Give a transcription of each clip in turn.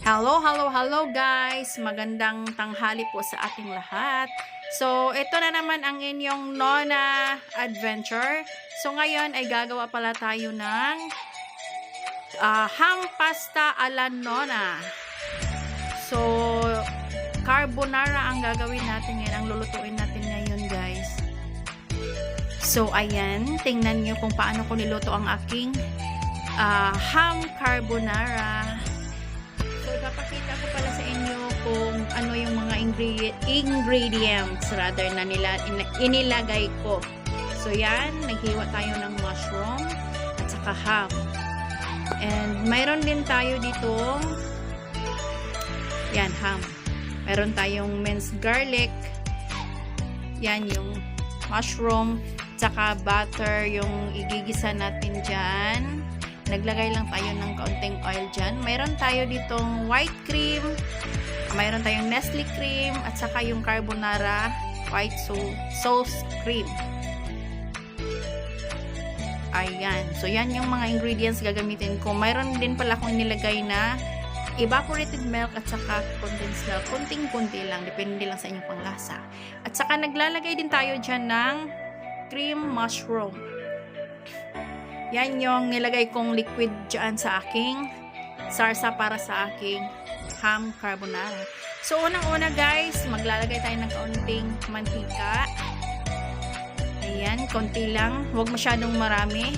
Hello guys! Magandang tanghali po sa ating lahat. So, ito na naman ang inyong Nona Adventure. So, ngayon ay gagawa pala tayo ng ham pasta ala Nona. So, carbonara ang gagawin natin ngayon, ang lulutuin natin ngayon guys. So, ayan, tingnan nyo kung paano ko niluto ang aking ham carbonara. So, ipapakita ko pala sa inyo kung ano yung mga ingredients rather na inilagay ko. So, yan, naghiwa tayo ng mushroom at saka ham. And, mayroon din tayo dito, yan, ham. Meron tayong minced garlic, yan, yung mushroom, tsaka butter, yung igigisa natin dyan. Naglagay lang tayo ng kaunting oil dyan. Mayroon tayo ditong white cream, mayroon tayong Nestle cream, at saka yung carbonara white sauce cream. Ayan. So, yan yung mga ingredients gagamitin ko. Mayroon din pala akong nilagay na evaporated milk at saka condensed milk. Kunting-kunti lang. Depende lang sa inyong panglasa. At saka naglalagay din tayo dyan ng cream mushroom. Yan yung nilagay kong liquid dyan sa aking sarsa para sa aking ham carbonara. So, unang-una guys, maglalagay tayo ng kaunting mantika. Ayan, konti lang. Huwag masyadong marami.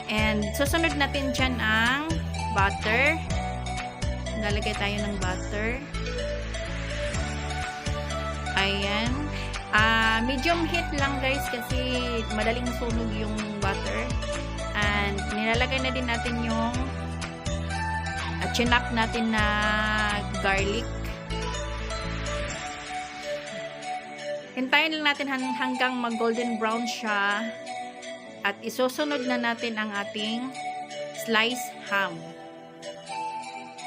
And, susunod natin dyan ang butter. Lalagay tayo ng butter. Ayan. Medium heat lang guys kasi madaling sunog yung butter. And nilalagay na din natin yung chinap natin na garlic. Hintayin lang natin hanggang mag golden brown siya. At isusunod na natin ang ating sliced ham.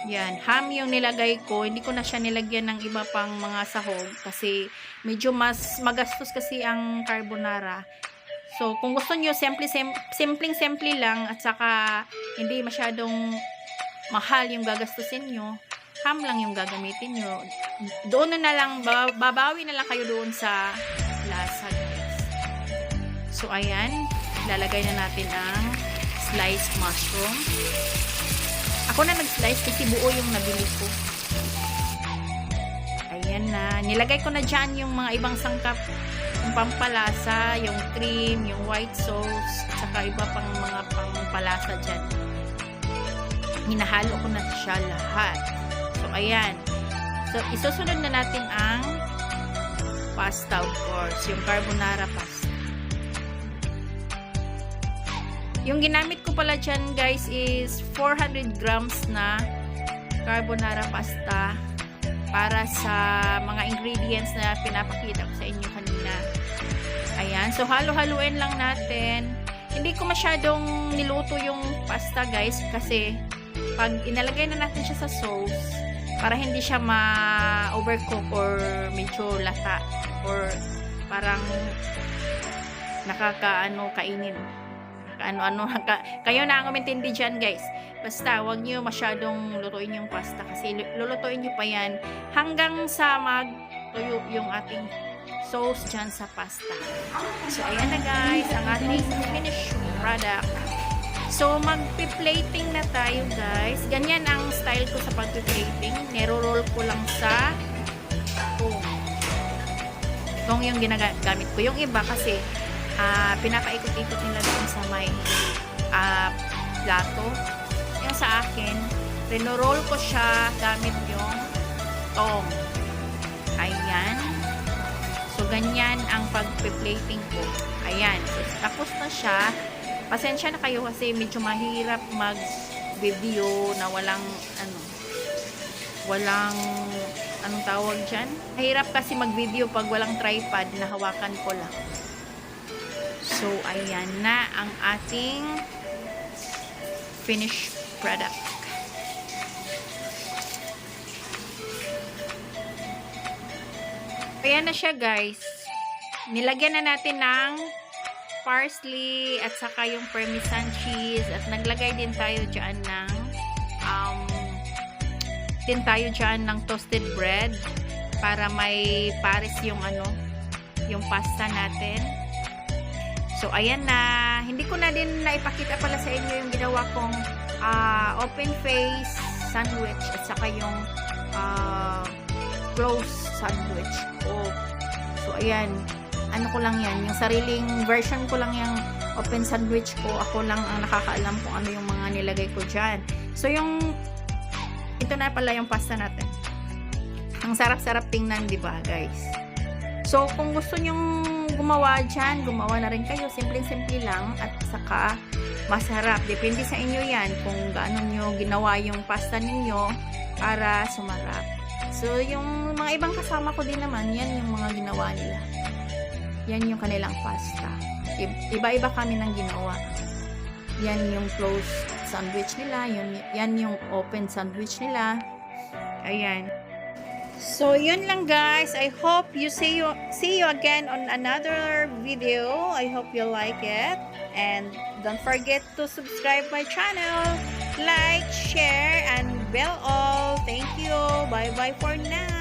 Yan, ham yung nilagay ko. Hindi ko na siya nilagyan ng iba pang mga sahog kasi medyo mas magastos kasi ang carbonara. So, kung gusto nyo, simpleng-simple lang at saka hindi masyadong mahal yung gagastusin nyo, ham lang yung gagamitin nyo. Doon na lang, babawi na lang kayo doon sa lasa, guys. So, ayan, lalagay na natin ang sliced mushroom. Ako na nag-slice kasi buo yung nabili ko. Ayan na. Nilagay ko na dyan yung mga ibang sangkap. Yung pampalasa, yung cream, yung white sauce, at saka iba pang mga pampalasa dyan. Hinahalo ko na siya lahat. So, ayan. So, isusunod na natin ang pasta, of course. Yung carbonara pasta. Yung ginamit ko pala dyan, guys, is 400 grams na carbonara pasta para sa mga ingredients na pinapakita ko sa inyo kanina. Ayan. So, halo-haluin lang natin. Hindi ko masyadong niluto yung pasta, guys, kasi pag inalagay na natin siya sa sauce, para hindi siya ma-overcook or medyo lata or parang nakakaano kainin. Kayo na ang umintindi dyan guys. Basta wag nyo masyadong lutuin yung pasta kasi lulutuin nyo pa yan hanggang sa magtuyo yung ating sauce dyan sa pasta. So ayan na guys ang ating finished product. So magpi-plating na tayo guys. Ganyan ang style ko sa pag-plating. Nero-roll ko lang sa foam. Itong yung ginagamit ko. Yung iba kasi pinapaikot-ikot nila doon sa may plato. Yung sa akin, rinoroll ko siya gamit yung tong. Ayan. So, ganyan ang pag-plating ko. Ayan. So, tapos na siya. Pasensya na kayo kasi medyo mahirap mag-video na anong tawag dyan? Mahirap kasi mag-video pag walang tripod na hawakan ko lang. So, ayan na ang ating finished product. Ayan na siya guys. Nilagyan na natin ng parsley at saka yung parmesan cheese at naglagay din tayo dyan ng din tayo dyan ng toasted bread para may pares yung yung pasta natin. So, ayan na. Hindi ko na din naipakita pala sa inyo yung ginawa kong open face sandwich at saka yung closed sandwich ko. So, ayan. Ano ko lang yan. Yung sariling version ko lang yung open sandwich ko. Ako lang ang nakakaalam kung ano yung mga nilagay ko dyan. So, ito na pala yung pasta natin. Ang sarap-sarap tingnan, di ba, guys? So, kung gusto nyong gumawa dyan, gumawa na rin kayo. Simpleng-simple lang at saka masarap. Depende sa inyo yan kung gaano nyo ginawa yung pasta ninyo para sumarap. So, yung mga ibang kasama ko din naman, yan yung mga ginawa nila. Yan yung kanilang pasta. Iba-iba kami ng ginawa. Yan yung closed sandwich nila. Yan yung open sandwich nila. Ayan. So, yun lang guys. I hope you see you again on another video. I hope you like it. And don't forget to subscribe my channel. Like, share, and bell all. Thank you. Bye-bye for now.